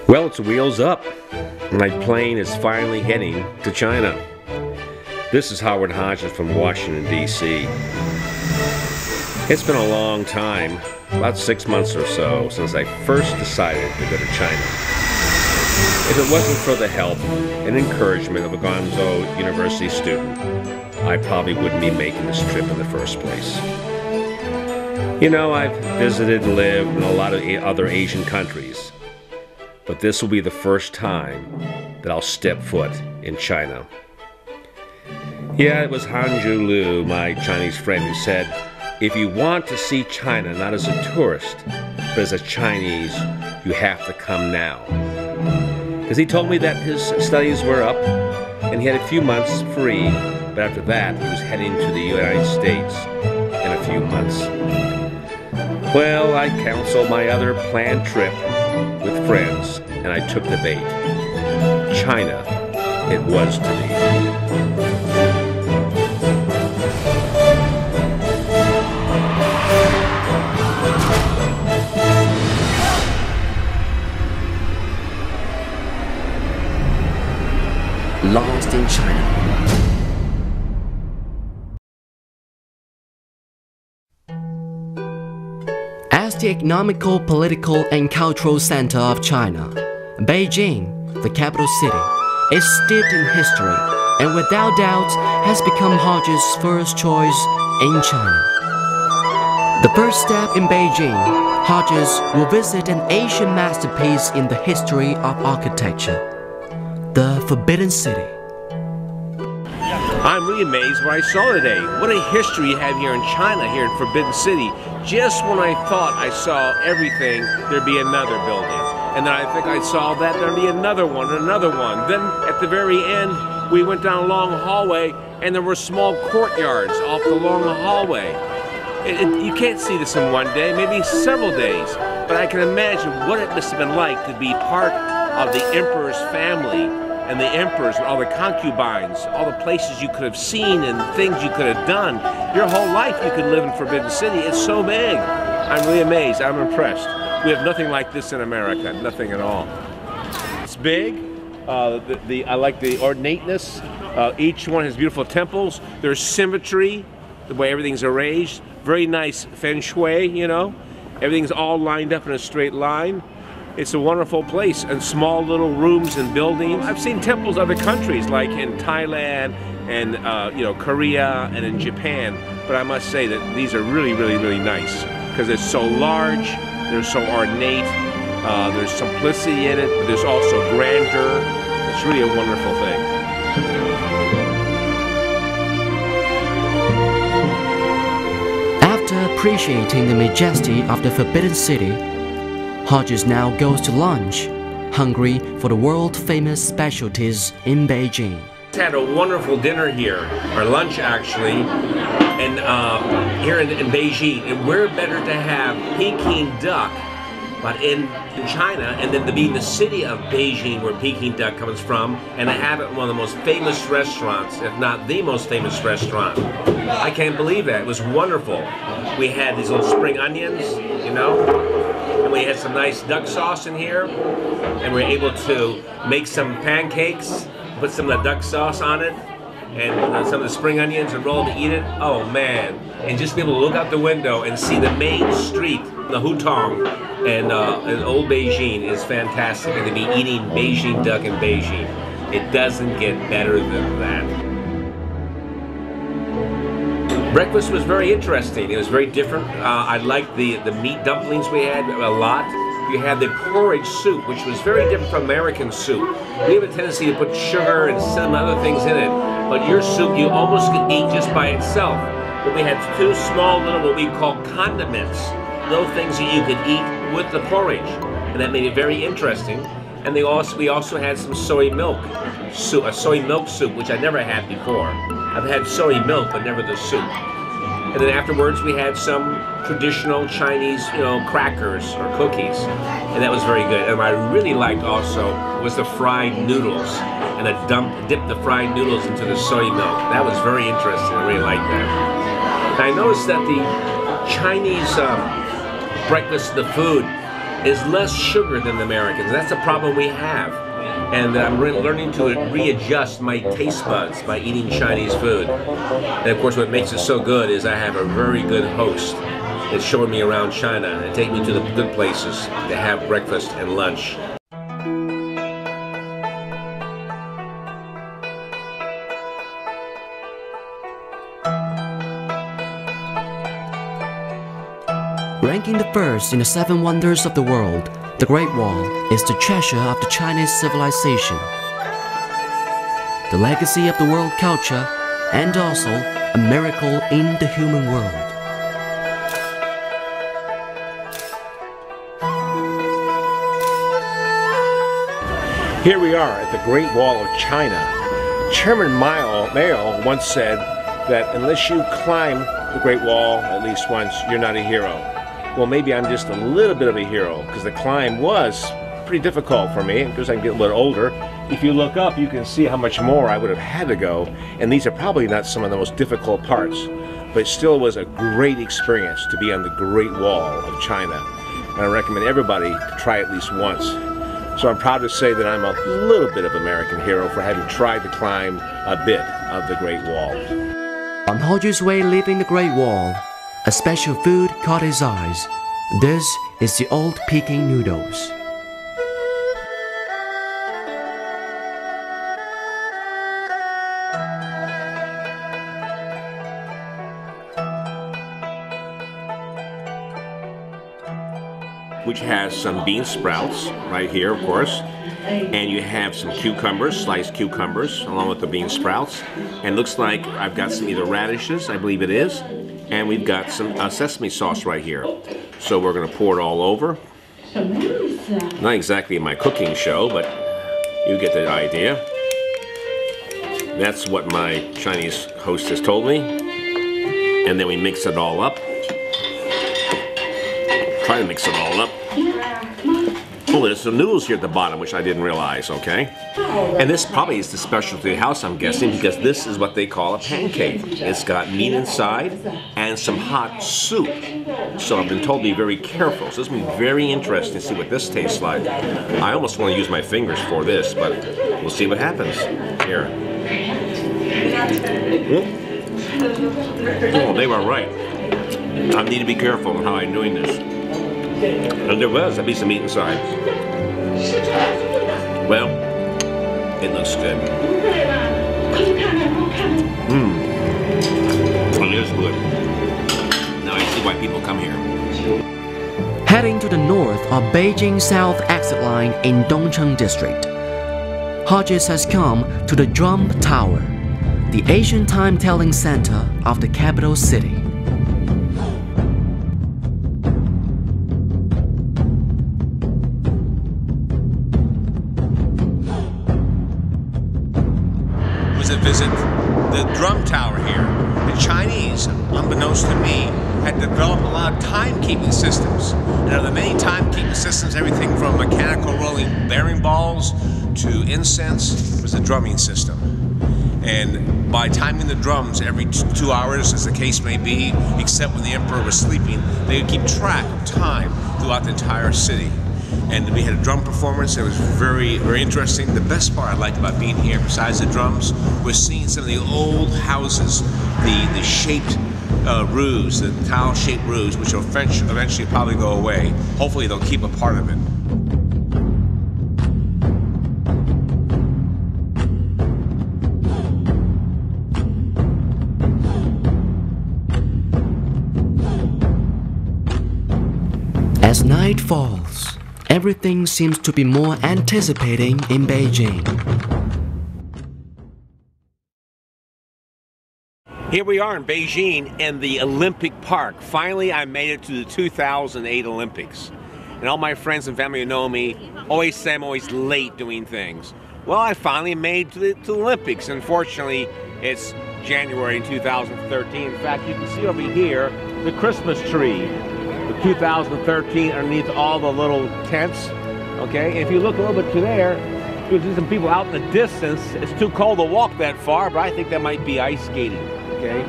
Well, it's wheels up. My plane is finally heading to China. This is Howard Hodges from Washington, D.C. It's been a long time, about 6 months or so, since I first decided to go to China. If it wasn't for the help and encouragement of a Guangzhou University student, I probably wouldn't be making this trip in the first place. You know, I've visited and lived in a lot of other Asian countries, but this will be the first time that I'll step foot in China. Yeah, it was Haojun Lu, my Chinese friend, who said, if you want to see China not as a tourist, but as a Chinese, you have to come now. Because he told me that his studies were up and he had a few months free, but after that he was heading to the United States in a few months. Well, I canceled my other planned trip with friends and I took the bait. China it was to be. Lost in China. As the economical, political, and cultural center of China, Beijing, the capital city, is steeped in history and without doubt has become Hodges' first choice in China. The first step in Beijing, Hodges will visit an Asian masterpiece in the history of architecture, the Forbidden City. I'm really amazed what I saw today. What a history you have here in China, here in Forbidden City. Just when I thought I saw everything, there'd be another building. And then I think I saw that there'd be another one, another one. Then at the very end, we went down a long hallway and there were small courtyards off the long hallway. You can't see this in one day, maybe several days. But I can imagine what it must have been like to be part of the emperor's family and the emperors and all the concubines, all the places you could have seen and things you could have done. Your whole life you could live in Forbidden City. It's so big. I'm really amazed. I'm impressed. We have nothing like this in America, nothing at all. It's big. I like the ornateness. Each one has beautiful temples. There's symmetry, the way everything's arranged. Very nice feng shui, you know. Everything's all lined up in a straight line. It's a wonderful place, and small little rooms and buildings. I've seen temples other countries, like in Thailand and you know, Korea and in Japan, but I must say that these are really, really, really nice because they're so large, they're so ornate, there's simplicity in it, but there's also grandeur. It's really a wonderful thing. After appreciating the majesty of the Forbidden City, Hodges now goes to lunch, hungry for the world-famous specialties in Beijing. Had a wonderful dinner here, or lunch actually, and here in Beijing. And where better to have Peking duck, but in China, and then to be in the city of Beijing where Peking duck comes from, and to have it in one of the most famous restaurants, if not the most famous restaurant. I can't believe that. It was wonderful. We had these little spring onions, you know. And we had some nice duck sauce in here, and we were able to make some pancakes, put some of the duck sauce on it, and some of the spring onions and roll them to eat it. Oh man, and just be able to look out the window and see the main street, the Hutong, and old Beijing is fantastic, and to be eating Beijing duck in Beijing. It doesn't get better than that. Breakfast was very interesting. It was very different. I liked the meat dumplings we had a lot. You had the porridge soup, which was very different from American soup. We have a tendency to put sugar and some other things in it, but your soup you almost could eat just by itself. But we had two small little what we call condiments, little things that you could eat with the porridge, and that made it very interesting. And we also had some soy milk soup, a soy milk soup, which I never had before. I've had soy milk, but never the soup. And then afterwards, we had some traditional Chinese, you know, crackers or cookies, and that was very good. And what I really liked also was the fried noodles, and I dipped the fried noodles into the soy milk. That was very interesting. I really liked that. And I noticed that the Chinese breakfast, the food, is less sugar than the Americans. That's a problem we have. And I'm learning to readjust my taste buds by eating Chinese food. And of course what makes it so good is I have a very good host that's showing me around China and take me to the good places to have breakfast and lunch. Ranking the first in the 7 wonders of the world, the Great Wall is the treasure of the Chinese civilization, the legacy of the world culture, and also a miracle in the human world. Here we are at the Great Wall of China. Chairman Mao once said that unless you climb the Great Wall at least once, you're not a hero. Well, maybe I'm just a little bit of a hero, because the climb was pretty difficult for me, because I get a little older. If you look up, you can see how much more I would have had to go, and these are probably not some of the most difficult parts, but it still was a great experience to be on the Great Wall of China, and I recommend everybody to try at least once. So I'm proud to say that I'm a little bit of American hero for having tried to climb a bit of the Great Wall. On Hodges' way leaving the Great Wall, a special food caught his eyes. This is the old Peking noodles. Which has some bean sprouts right here, of course, and you have some cucumbers, sliced cucumbers, along with the bean sprouts, and looks like I've got some either radishes, I believe it is, and we've got some sesame sauce right here. So we're going to pour it all over. Not exactly my cooking show, but you get the idea. That's what my Chinese host has told me. And then we mix it all up. Try to mix it all up. Oh, there's some noodles here at the bottom, which I didn't realize, okay? And this probably is the specialty of the house, I'm guessing, because this is what they call a pancake. It's got meat inside and some hot soup. So I've been told to be very careful. So this will be very interesting to see what this tastes like. I almost want to use my fingers for this, but we'll see what happens. Here. Oh, they were right. I need to be careful on how I'm doing this. And there was a piece of meat inside. Well, it looks good. It is good. Now I see why people come here. Heading to the north of Beijing South Exit Line in Dongcheng District, Hodges has come to the Drum Tower, the Asian time-telling center of the capital city. To visit the drum tower here. The Chinese, unbeknownst to me, had developed a lot of timekeeping systems. And of the many timekeeping systems, everything from mechanical rolling bearing balls to incense was the drumming system. And by timing the drums every 2 hours, as the case may be, except when the emperor was sleeping, they would keep track of time throughout the entire city. And we had a drum performance. It was very, very interesting. The best part I liked about being here, besides the drums, was seeing some of the old houses, the shaped roofs, the tile-shaped roofs, which will eventually probably go away. Hopefully they'll keep a part of it. As night falls, everything seems to be more anticipating in Beijing. Here we are in Beijing in the Olympic Park. Finally, I made it to the 2008 Olympics. And all my friends and family who know me always say I'm always late doing things. Well, I finally made it to the Olympics. Unfortunately, it's January 2013. In fact, you can see over here the Christmas tree. The 2013 underneath all the little tents, okay? And if you look a little bit to there, you'll see some people out in the distance. It's too cold to walk that far, but I think that might be ice skating, okay?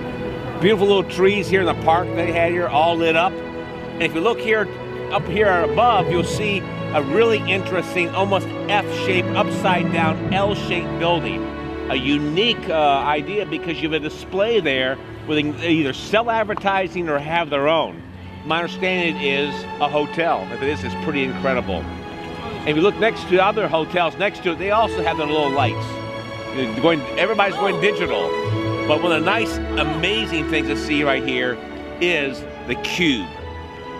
Beautiful little trees here in the park they had here, all lit up. And if you look here up here above, you'll see a really interesting, almost F-shaped, upside-down, L-shaped building. A unique idea because you have a display there where they can either sell advertising or have their own. My understanding is a hotel. If it is, it's pretty incredible. And if you look next to other hotels next to it, they also have their little lights. Everybody's going digital. But one of the nice, amazing things to see right here is the Cube.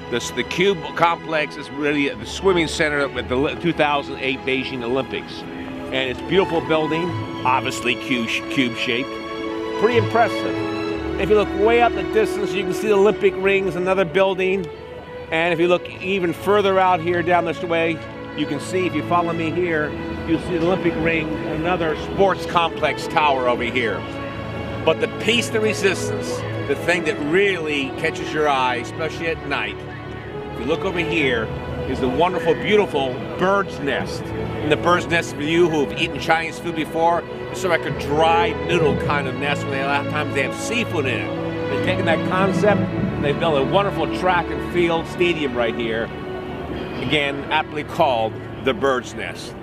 The Cube complex is really the swimming center at the 2008 Beijing Olympics. And it's a beautiful building, obviously cube-shaped. Pretty impressive. If you look way up the distance, you can see the Olympic rings, another building. And if you look even further out here down this way, you can see, if you follow me here, you'll see the Olympic ring, another sports complex tower over here. But the piece de resistance, the thing that really catches your eye, especially at night, if you look over here, is the wonderful, beautiful bird's nest. And the bird's nest, for you who have eaten Chinese food before, it's sort of like a dry noodle kind of nest where a lot of times they have seafood in it. They've taken that concept and they've built a wonderful track and field stadium right here. Again, aptly called the bird's nest.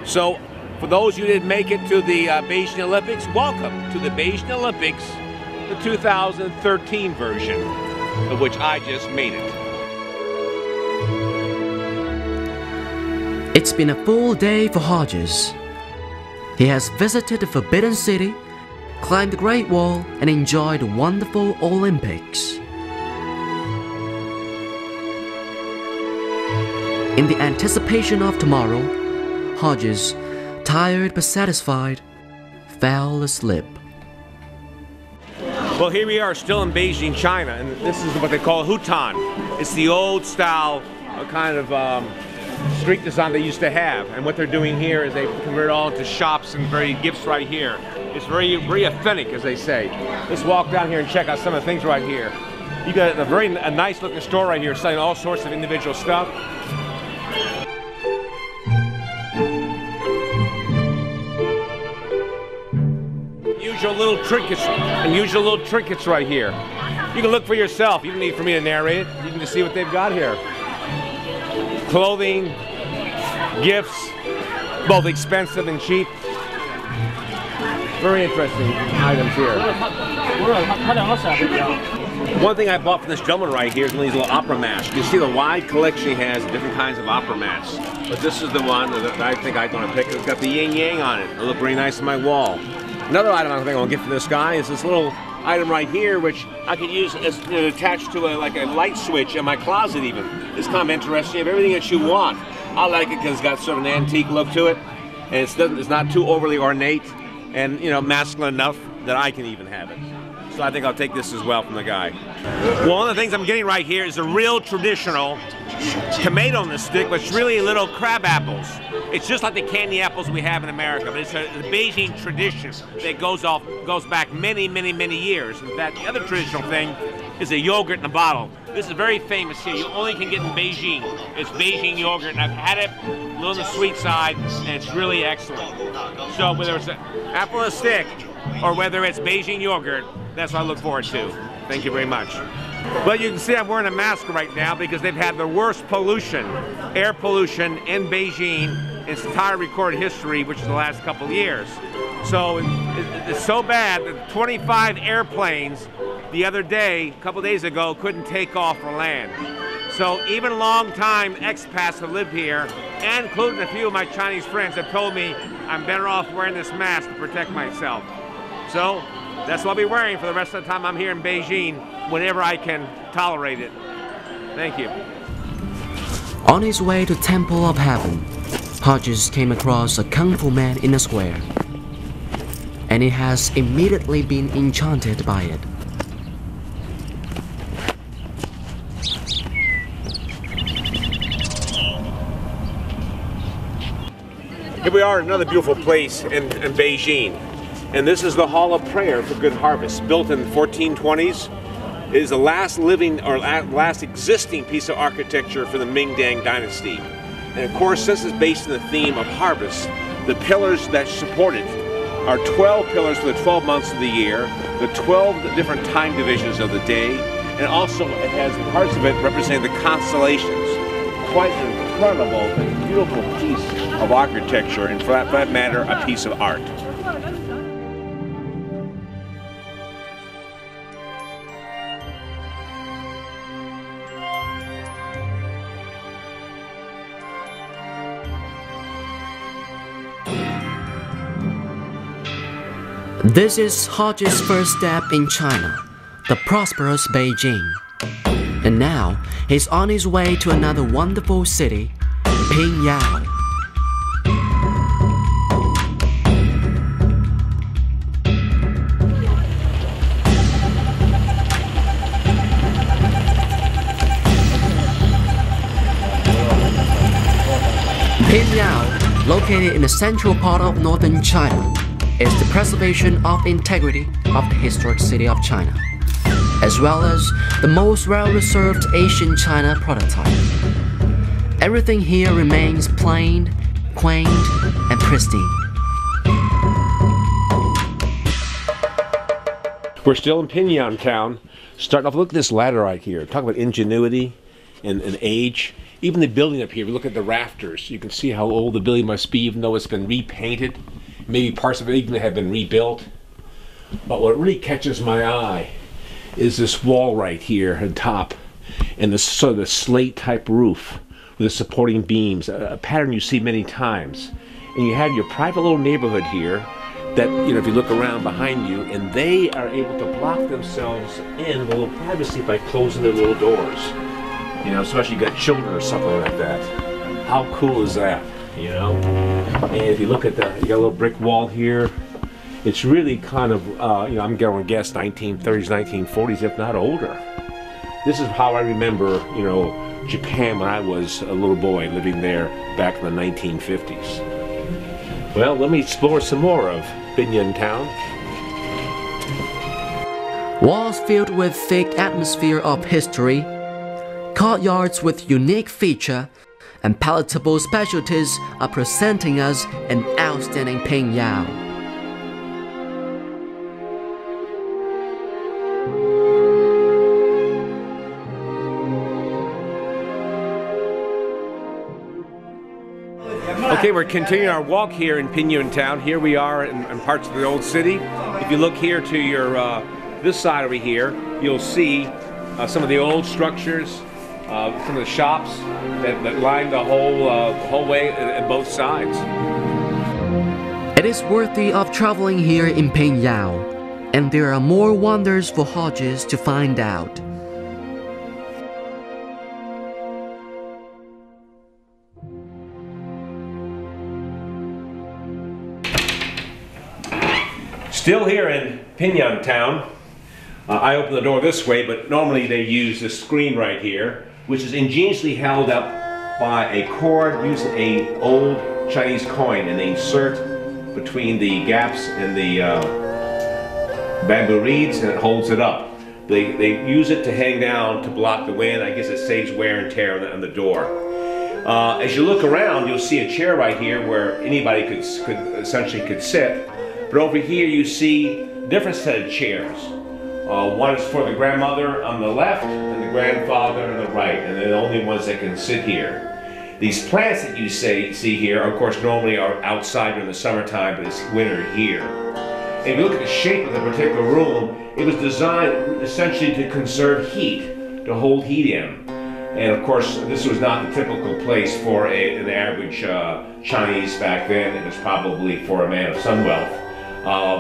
So, for those who didn't make it to the Beijing Olympics, welcome to the Beijing Olympics, the 2013 version, of which I just made it. It's been a full day for Hodges. He has visited the Forbidden City, climbed the Great Wall, and enjoyed the wonderful Olympics. In the anticipation of tomorrow, Hodges, tired but satisfied, fell asleep. Well, here we are still in Beijing, China, and this is what they call Hutan. It's the old style kind of street design they used to have, and what they're doing here is they convert it all into shops and very gifts right here. It's very authentic, as they say. Let's walk down here and check out some of the things right here. You got a nice looking store right here selling all sorts of individual stuff. Usual little trinkets right here. You can look for yourself. You don't need for me to narrate it. You can just see what they've got here. Clothing, gifts, both expensive and cheap. Very interesting items here. One thing I bought from this gentleman right here is one of these little opera mats. You can see the wide collection he has of different kinds of opera mats. But this is the one that I think I'm going to pick. It's got the yin-yang on it. It'll look very nice on my wall. Another item I think I'm going to get from this guy is this little item right here, which I could use as attached to like a light switch in my closet even. It's kind of interesting. You have everything that you want. I like it because it's got sort of an antique look to it, and it's not too overly ornate, and masculine enough that I can even have it. So I think I'll take this as well from the guy. Well, one of the things I'm getting right here is a real traditional tomato on the stick, but it's really little crab apples. It's just like the candy apples we have in America, but it's a Beijing tradition that goes back many, many, many years. In fact, the other traditional thing is a yogurt in a bottle. This is very famous here. You only can get in Beijing. It's Beijing yogurt, and I've had it a little on the sweet side, and it's really excellent. So whether it's an apple on a stick or whether it's Beijing yogurt, that's what I look forward to. Thank you very much. Well, you can see I'm wearing a mask right now because they've had the worst pollution, air pollution in Beijing in its entire recorded history, which is the last couple of years. So it's so bad that 25 airplanes the other day, a couple days ago, couldn't take off or land. So even long-time expats who live here, and including a few of my Chinese friends, have told me I'm better off wearing this mask to protect myself. So that's what I'll be wearing for the rest of the time I'm here in Beijing, whenever I can tolerate it. Thank you. On his way to Temple of Heaven, Hodges came across a kung fu man in a square, and he has immediately been enchanted by it. Here we are at another beautiful place in Beijing. And this is the Hall of Prayer for Good Harvest, built in the 1420s. It is the last living or last existing piece of architecture for the Ming-Dang dynasty. And of course, since it's based on the theme of harvest, the pillars that support it are 12 pillars for the 12 months of the year, the 12 different time divisions of the day, and also it has parts of it representing the constellations. quite an incredible and beautiful piece of architecture, and for that matter, a piece of art. This is Hodges' first step in China, the prosperous Beijing. And now, he's on his way to another wonderful city, Pingyao. Pingyao, located in the central part of northern China, is the preservation of integrity of the historic city of China, as well as the most well-reserved Asian China prototype. Everything here remains plain, quaint, and pristine. We're still in Pingyao town. Starting off, look at this ladder right here. Talk about ingenuity and age. Even the building up here, we look at the rafters. You can see how old the building must be, even though it's been repainted. Maybe parts of it even have been rebuilt. But what really catches my eye is this wall right here on top, and this sort of the slate type roof with the supporting beams, a pattern you see many times. And you have your private little neighborhood here that, you know, if you look around behind you, and they are able to block themselves in a little privacy by closing their little doors. You know, especially you got children or something like that. How cool is that? You know, and if you look at the, you got a little brick wall here. It's really kind of, you know, I'm going to guess 1930s, 1940s, if not older. This is how I remember, you know, Japan when I was a little boy living there back in the 1950s. Well, let me explore some more of Pingyao town. Walls filled with thick atmosphere of history, courtyards with unique feature, and palatable specialties are presenting us an outstanding Pingyao. Okay, we're continuing our walk here in Pingyao town. Here we are in parts of the old city. If you look here to your this side over here, you'll see some of the old structures. Some of the shops that line the whole way at both sides. It is worthy of traveling here in Pingyao, and there are more wonders for Hodges to find out. Still here in Pingyao town. I open the door this way, but normally they use this screen right here, which is ingeniously held up by a cord using an old Chinese coin, and they insert between the gaps in the bamboo reeds, and it holds it up. They use it to hang down to block the wind. I guess it saves wear and tear on the door. As you look around, you'll see a chair right here where anybody could essentially sit. But over here you see a different set of chairs. One is for the grandmother on the left and the grandfather on the right, and they're the only ones that can sit here. These plants that you see here, of course, normally are outside during the summertime, but it's winter here. And if you look at the shape of the particular room, it was designed essentially to conserve heat, to hold heat in. And of course, this was not the typical place for an average Chinese back then. It was probably for a man of some wealth.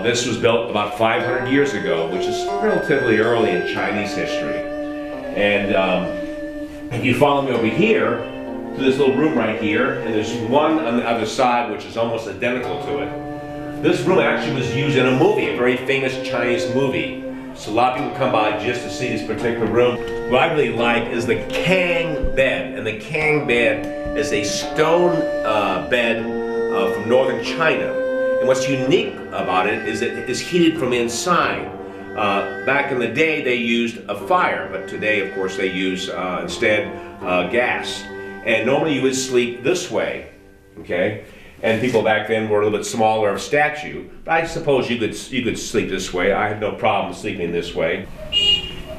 This was built about 500 years ago, which is relatively early in Chinese history. And if you follow me over here to this little room right here, and there's one on the other side which is almost identical to it. This room actually was used in a movie, a very famous Chinese movie. So a lot of people come by just to see this particular room. What I really like is the Kang bed, and the Kang bed is a stone bed from northern China. And what's unique about it is that it is heated from inside. Back in the day they used a fire, but today of course they use instead gas. And normally you would sleep this way, okay? And people back then were a little bit smaller of stature, but I suppose you could sleep this way. I have no problem sleeping this way.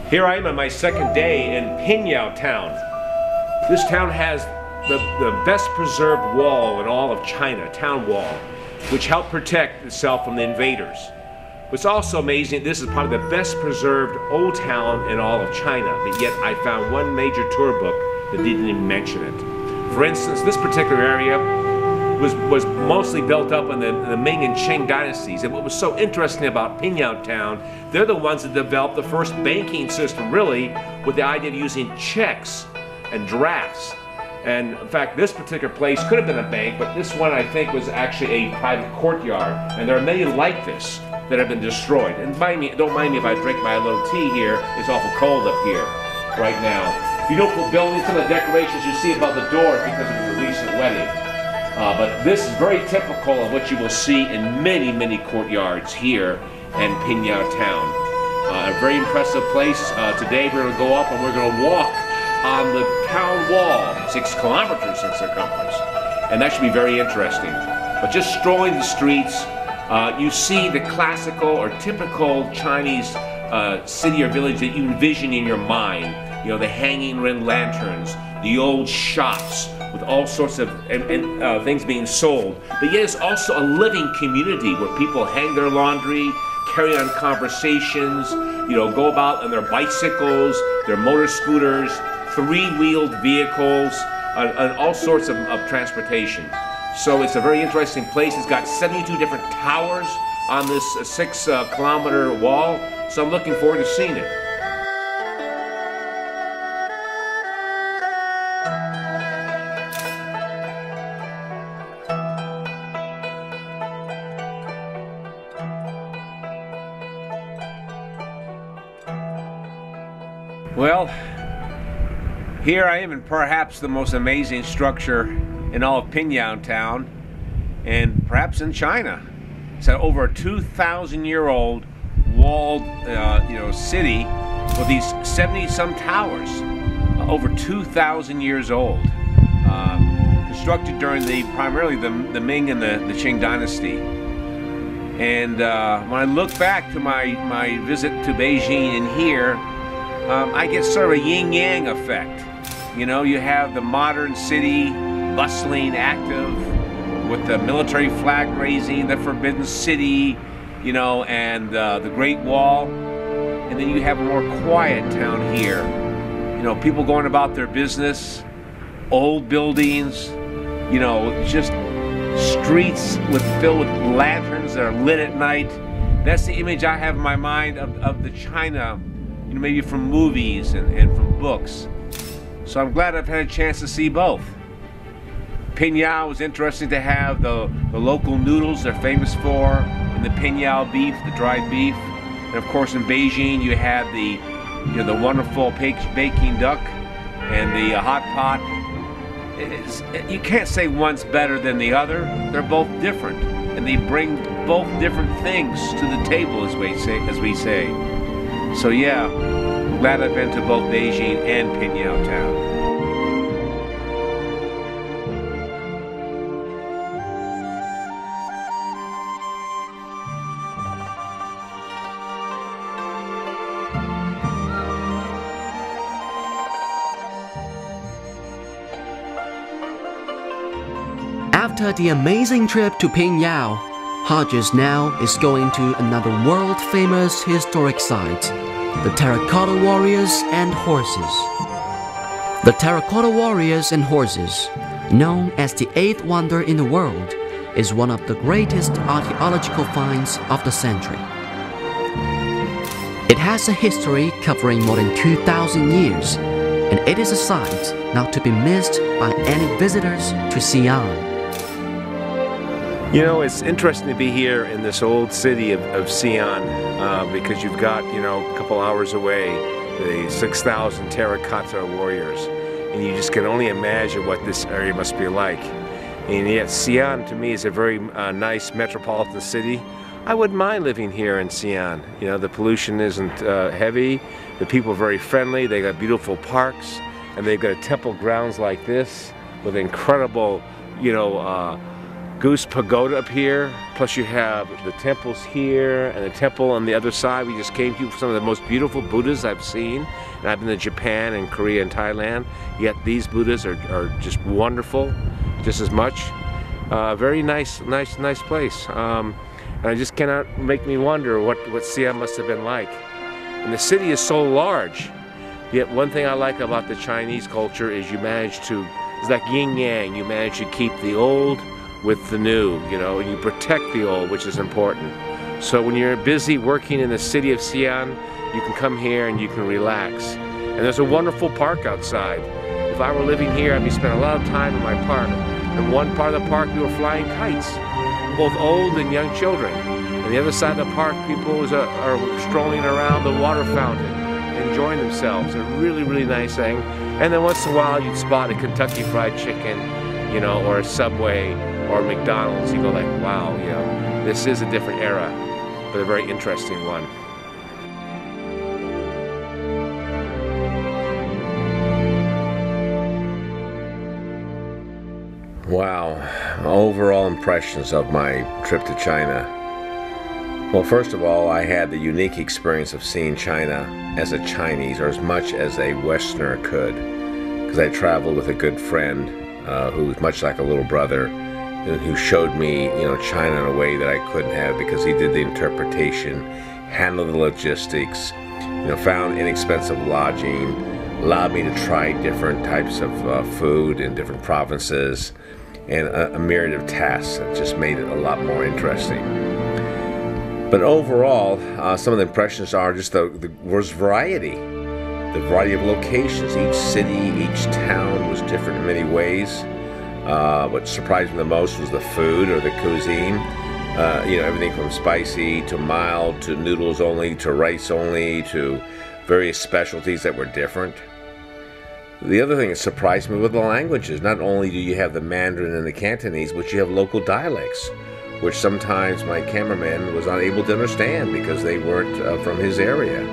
Here I am on my second day in Pingyao town. This town has the best preserved wall in all of China, town wall, which helped protect itself from the invaders. What's also amazing, this is probably the best preserved old town in all of China, but yet I found one major tour book that didn't even mention it. For instance, this particular area was mostly built up in the Ming and Qing dynasties. And what was so interesting about Pingyao Town, they're the ones that developed the first banking system, really, with the idea of using checks and drafts. And in fact, this particular place could have been a bank, but this one I think was actually a private courtyard. And there are many like this that have been destroyed. And don't mind me if I drink my little tea here. It's awful cold up here right now. Beautiful buildings, some of the decorations you see above the doors because of the recent wedding. But this is very typical of what you will see in many, many courtyards here in Pingyao Town. A very impressive place. Today we're going to go up and we're going to walk on the town wall, 6 kilometers in circumference. And that should be very interesting. But just strolling the streets, you see the classical or typical Chinese city or village that you envision in your mind. You know, the hanging red lanterns, the old shops with all sorts of things being sold. But yet it's also a living community where people hang their laundry, carry on conversations, you know, go about on their bicycles, their motor scooters, 3-wheeled vehicles, and all sorts of transportation. So it's a very interesting place. It's got 72 different towers on this 6-kilometer wall. So I'm looking forward to seeing it. Well, here I am in perhaps the most amazing structure in all of Pingyao Town, and perhaps in China. It's an over 2,000-year-old walled, city with these 70-some towers, over 2,000 years old, constructed during primarily the Ming and the Qing dynasty. And when I look back to my visit to Beijing and here, I get sort of a yin-yang effect. You know, you have the modern city, bustling, active, with the military flag raising, the Forbidden City, you know, and the Great Wall. And then you have a more quiet town here. You know, people going about their business, old buildings, you know, just streets filled with lanterns that are lit at night. That's the image I have in my mind of the China, you know, maybe from movies and from books. So I'm glad I've had a chance to see both. Pingyao was interesting to have the local noodles they're famous for, and the Pingyao beef, the dried beef. And of course in Beijing you had the wonderful baking duck and the hot pot. You can't say one's better than the other. They're both different, and they bring both different things to the table, as we say. So yeah, I'm glad I've been to both Beijing and Pingyao Town. After the amazing trip to Pingyao, Hodges now is going to another world-famous historic site, the Terracotta Warriors and Horses. The Terracotta Warriors and Horses, known as the 8th wonder in the world, is one of the greatest archaeological finds of the century. It has a history covering more than 2,000 years, and it is a site not to be missed by any visitors to Xi'an. You know, it's interesting to be here in this old city of Xi'an because you've got, you know, a couple hours away, the 6,000 terracotta warriors. And you just can only imagine what this area must be like. And yet Xi'an to me is a very nice metropolitan city. I wouldn't mind living here in Xi'an. You know, the pollution isn't heavy, the people are very friendly, they got beautiful parks, and they've got temple grounds like this with incredible, you know, Goose Pagoda up here, plus you have the temples here and the temple on the other side we just came to, some of the most beautiful Buddhas I've seen. And I've been to Japan and Korea and Thailand, yet these Buddhas are just wonderful, just as much. Very nice place. And I just cannot make me wonder what Siam must have been like. And the city is so large, yet one thing I like about the Chinese culture is you manage to, it's like yin yang, you manage to keep the old with the new, you know, and you protect the old, which is important. So when you're busy working in the city of Xi'an, you can come here and you can relax. And there's a wonderful park outside. If I were living here, I'd be spending a lot of time in my park. In one part of the park, we were flying kites, both old and young children. And the other side of the park, people are strolling around the water fountain, enjoying themselves. A really, really nice thing. And then once in a while, you'd spot a Kentucky Fried Chicken, you know, or a Subway, or McDonald's. You go like, wow, you know, this is a different era, but a very interesting one. Wow, overall impressions of my trip to China. Well, first of all, I had the unique experience of seeing China as a Chinese, or as much as a Westerner could, because I traveled with a good friend who was much like a little brother, who showed me, you know, China in a way that I couldn't have, because he did the interpretation, handled the logistics, you know, found inexpensive lodging, allowed me to try different types of food in different provinces, and a myriad of tasks that just made it a lot more interesting. But overall, some of the impressions are just the variety. The variety of locations. Each city, each town was different in many ways. What surprised me the most was the food, or the cuisine. You know, everything from spicy to mild to noodles only to rice only to various specialties that were different. The other thing that surprised me were the languages. Not only do you have the Mandarin and the Cantonese, but you have local dialects, which sometimes my cameraman was unable to understand because they weren't from his area.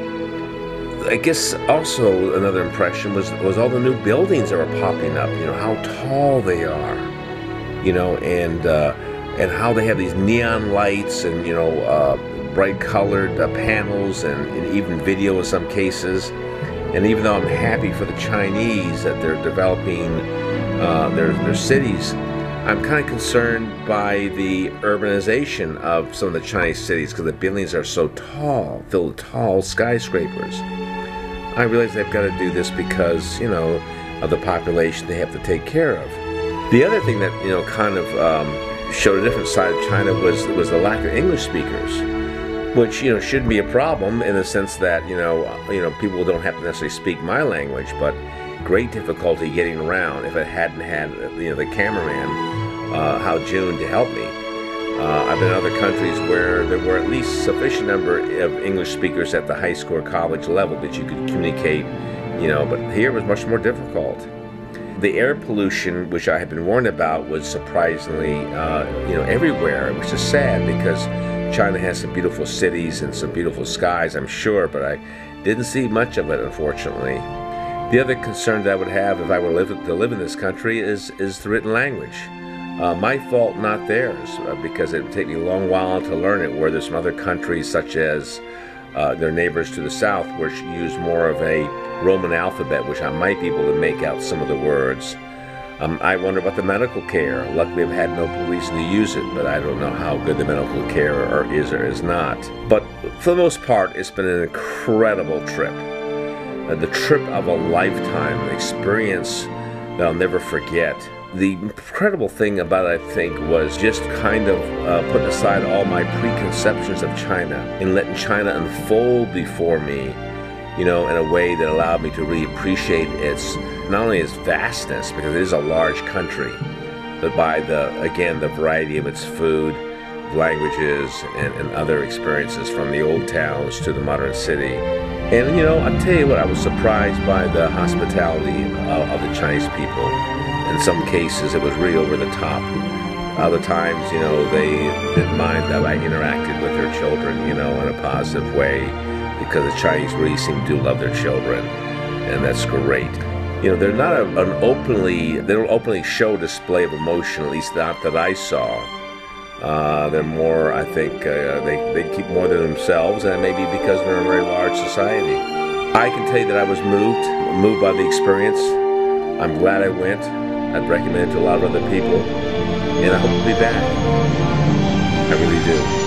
I guess also another impression was all the new buildings that were popping up. You know, how tall they are, you know, and how they have these neon lights and, you know, bright colored panels and even video in some cases. And even though I'm happy for the Chinese that they're developing their cities, I'm kind of concerned by the urbanization of some of the Chinese cities, because the buildings are so tall, filled with tall skyscrapers. I realize they've got to do this because, you know, of the population they have to take care of. The other thing that, you know, kind of showed a different side of China was the lack of English speakers, which, you know, shouldn't be a problem in the sense that, you know, people don't have to necessarily speak my language, but great difficulty getting around if I hadn't had, you know, the cameraman, Haojun, to help me. I've been in other countries where there were at least sufficient number of English speakers at the high school or college level that you could communicate, you know, but here it was much more difficult. The air pollution, which I had been warned about, was surprisingly, you know, everywhere, which is sad because China has some beautiful cities and some beautiful skies, I'm sure, but I didn't see much of it, unfortunately. The other concern that I would have if I were to live in this country is the written language. My fault, not theirs, because it would take me a long while to learn it, where there's some other countries, such as their neighbors to the south, which use more of a Roman alphabet, which I might be able to make out some of the words. I wonder about the medical care. Luckily, I've had no reason to use it, but I don't know how good the medical care is or is not. But for the most part, it's been an incredible trip. The trip of a lifetime, an experience that I'll never forget. The incredible thing about it, I think, was just kind of putting aside all my preconceptions of China and letting China unfold before me, you know, in a way that allowed me to really appreciate its, not only its vastness, because it is a large country, but by the variety of its food, languages, and other experiences, from the old towns to the modern city. And, you know, I'll tell you what, I was surprised by the hospitality of the Chinese people. In some cases, it was really over the top. Other times, you know, they didn't mind that I interacted with their children, you know, in a positive way, because the Chinese really seem to love their children, and that's great. You know, they don't openly show display of emotion, at least not that I saw. They're more, I think, they keep more to themselves, and it may be because they're a very large society. I can tell you that I was moved by the experience. I'm glad I went. I'd recommend it to a lot of other people, and I hope to be back. I really do.